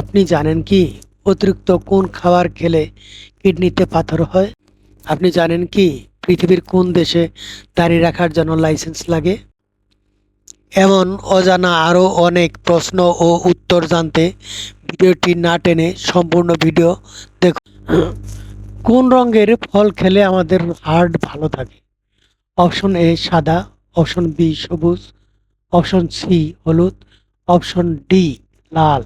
আপনি জানেন কি অতিরিক্ত কোন খাবার খেলে কিডনিতে পাথর হয়? আপনি জানেন কি পৃথিবীর কোন দেশে দাড়ি রাখার জন্য লাইসেন্স লাগে? এমন অজানা আরও অনেক প্রশ্ন ও উত্তর জানতে ভিডিওটি না টেনে সম্পূর্ণ ভিডিও দেখুন। কোন রঙের ফল খেলে আমাদের হার্ট ভালো থাকে? অপশন এ সাদা, অপশন বি সবুজ, অপশন সি হলুদ, অপশন ডি লাল।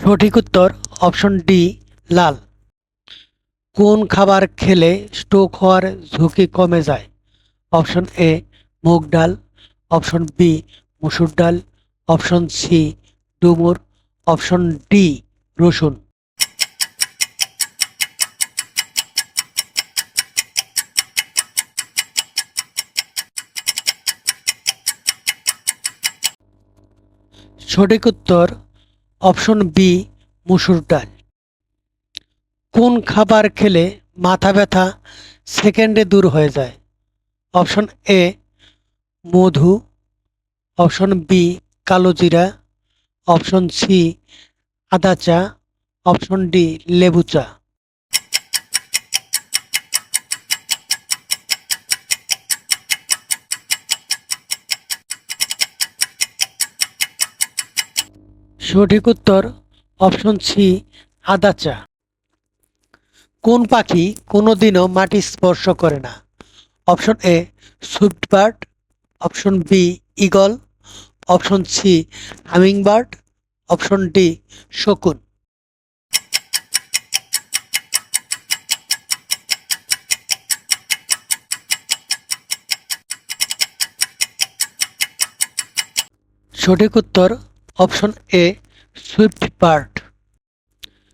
সঠিক উত্তর অপশন ডি লাল। কোন খাবার খেলে স্ট্রোক হওয়ার ঝুঁকি কমে যায়? অপশন এ মুগ ডাল, অপশন বি মসুর ডাল, অপশন সি ডুমুর, অপশন ডি রসুন। সঠিক উত্তর অপশন বি মসুর ডাল। কোন খাবার খেলে মাথা ব্যথা সেকেন্ডে দূর হয়ে যায়? অপশন এ মধু, অপশন বি কালো জিরা, অপশন সি আদা চা, অপশন ডি লেবু চা। সঠিক উত্তর অপশন সি আদা চা। কোন পাখি কোনোদিনও মাটি স্পর্শ করে না? Option A swift bird, option B eagle, option C hummingbird, option D শকুন। সঠিক উত্তর অপশন এ সুইফট বার্ড।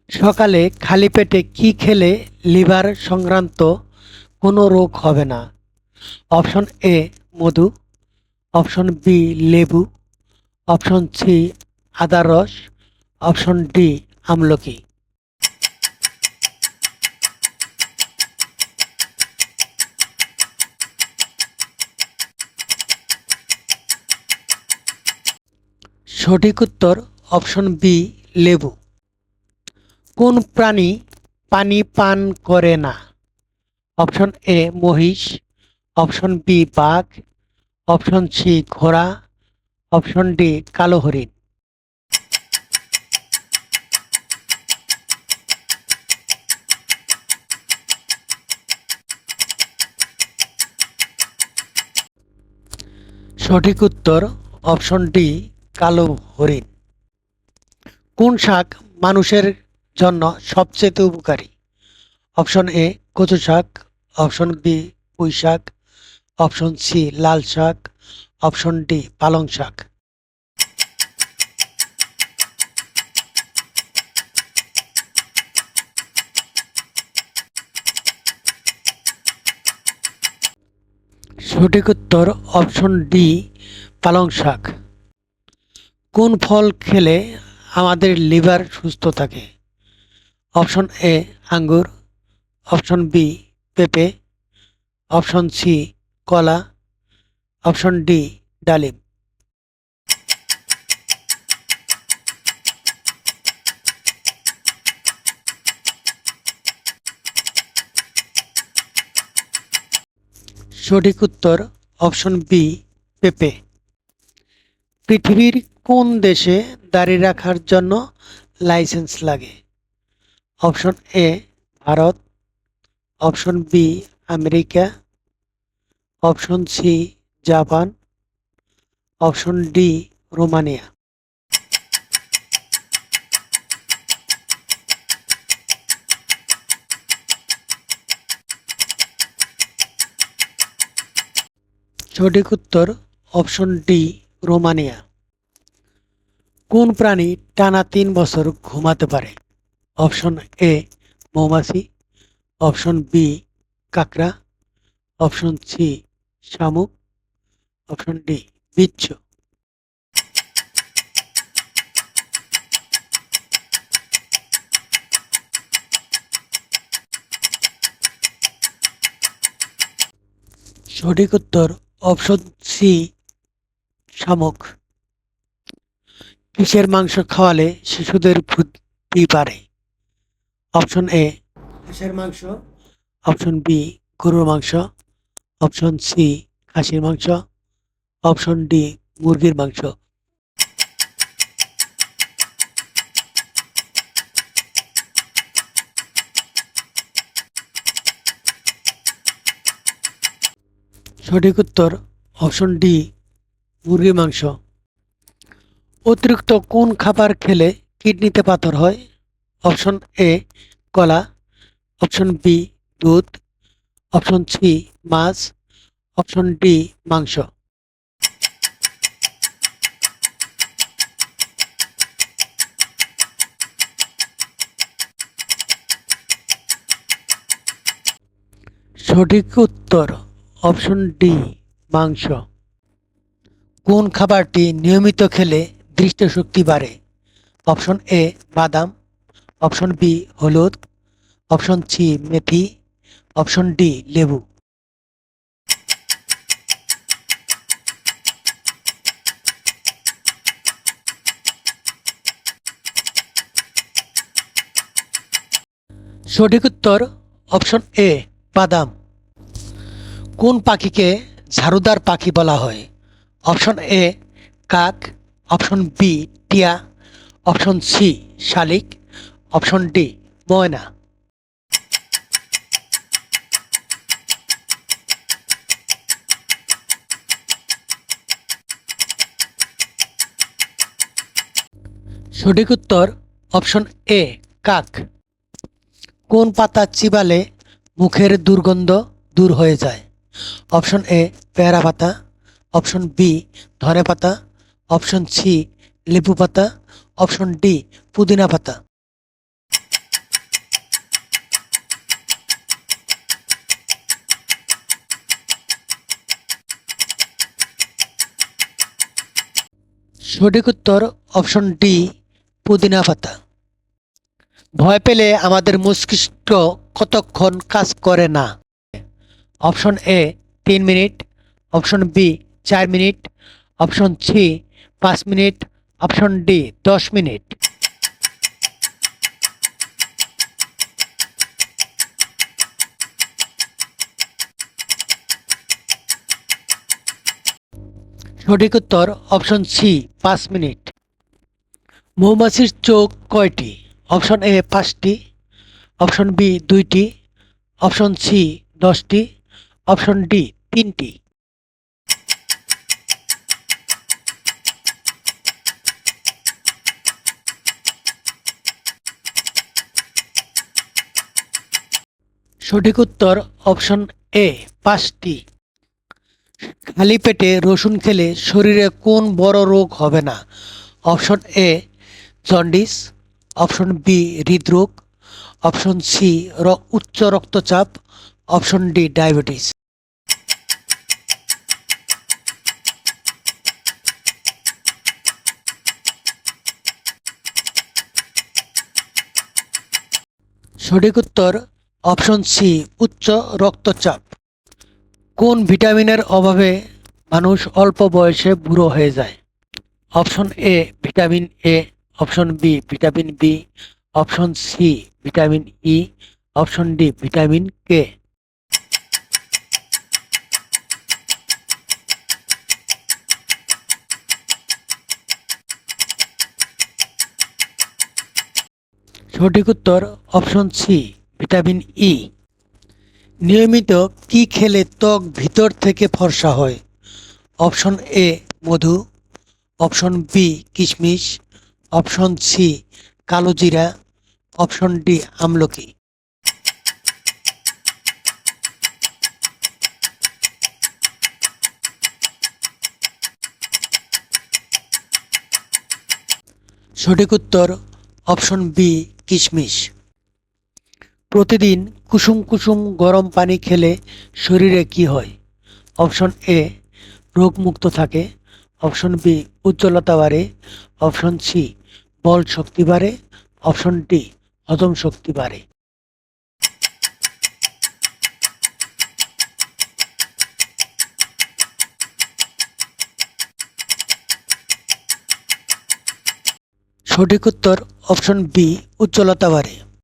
সকালে খালি পেটে কি খেলে লিভার সংক্রান্ত কোনো রোগ হবে না? অপশন এ মধু, অপশন বি লেবু, অপশন সি আদার রস, অপশন ডি আমলকি। সঠিক উত্তর অপশন বি লেবু। কোন প্রাণী পানি পান করে না? অপশন এ মহিষ, অপশন বি বাঘ, অপশন সি ঘোড়া, অপশন ডি কালো হরিণ। সঠিক উত্তর অপশন ডি কালো হরিণ। কোন শাক মানুষের জন্য সবচেয়ে উপকারী? অপশন এ কচু শাক, অপশন বি পুঁই শাক, অপশন সি লাল শাক, অপশন ডি পালং শাক। সঠিক উত্তর অপশন ডি পালং শাক। কোন ফল খেলে আমাদের লিভার সুস্থ থাকে? অপশন এ আঙ্গুর, অপশন বি পেঁপে, অপশন সি কলা, অপশন ডি ডালিম। সঠিক উত্তর অপশন বি পেঁপে। পৃথিবীর কোন দেশে দাড়ি রাখার জন্য লাইসেন্স লাগে? Option A Bharat, option B America, option C Japan, option D Romania. সঠিক উত্তর অপশন ডি রোমানিয়া। কোন প্রাণী টানা 3 বছর ঘুমাতে পারে? অপশন এ মৌমাছি, অপশন বি কাকড়া, অপশন সি শামুক, অপশন ডি বিচ্ছু। সঠিক উত্তর অপশন সি, শামুক। কিসের মাংস খাওয়ালে শিশুদের বুদ্ধি বাড়ে? অপশন এ হাঁসের মাংস, অপশন বি গরুর মাংস, অপশন সি খাসির মাংস, অপশন ডি মুরগির মাংস। সঠিক উত্তর অপশন ডি মুরগির মাংস। অতিরিক্ত কোন খাবার খেলে কিডনিতে পাথর হয়? অপশন এ কলা, অপশন বি দুধ, অপশন সি মাছ, অপশন ডি মাংস। সঠিক উত্তর অপশন ডি মাংস। কোন খাবারটি নিয়মিত খেলে দৃষ্টিশক্তি বাড়ে? অপশন এ বাদাম, অপশন বি হলুদ, অপশন সি মেথি, অপশন ডি লেবু। সঠিক উত্তর অপশন এ বাদাম। কোন পাখিকে ঝাড়ুদার পাখি বলা হয়? অপশন এ কাক, অপশন বি টিয়া, অপশন সি শালিক, অপশন ডি ময়না। সঠিক উত্তর অপশন এ কাক। কোন পাতা চিবালে মুখের দুর্গন্ধ দূর হয়ে যায়? অপশন এ পেয়ারা পাতা, অপশন বি ধনে পাতা, অপশন সি লেবু পাতা, অপশন ডি পুদিনা পাতা। সঠিক উত্তর অপশন ডি পুদিনা পাতা। ভয় পেলে আমাদের মস্তিষ্ক কতক্ষণ কাজ করে না? Option A 3 minute, option B 4 minute, option C 5 minute, option D 10 minute. সঠিক উত্তর অপশন সি 5 মিনিট। মৌমাছির চোখ কয়টি? অপশন এ 5টি, অপশন বি 2টি, অপশন সি 10টি, অপশন ডি 3টি। সঠিক উত্তর অপশন এ 5টি। খালি পেটে রসুন খেলে শরীরে কোন বড় রোগ হবে না? Option A jaundice, option B হৃদরোগ, অপশন সি উচ্চ রক্তচাপ, অপশন ডি ডায়াবেটিস। সঠিক উত্তর অপশন সি উচ্চ রক্তচাপ। কোন ভিটামিনের অভাবে মানুষ অল্প বয়সে বুড়ো হয়ে যায়? Option A vitamin A, option B vitamin B, option C vitamin E, option D vitamin K. সঠিক উত্তর অপশন সি ভিটামিন ই। নিয়মিত কি খেলে ত্বক ভিতর থেকে ফর্সা হয়? অপশন এ মধু, অপশন বি কিশমিশ, অপশন সি কালো জিরা, অপশন ডি আমলকি। সঠিক উত্তর অপশন বি কিশমিশ। প্রতিদিন কুসুম কুসুম গরম পানি খেলে শরীরে কি হয়? অপশন এ রোগমুক্ত থাকে, অপশন বি উজ্জ্বলতা বাড়ে, অপশন সি বল শক্তি বাড়ে, অপশন ডি হজম শক্তি বাড়ে। সঠিক উত্তর অপশন বি, উজ্জ্বলতা বাড়ে।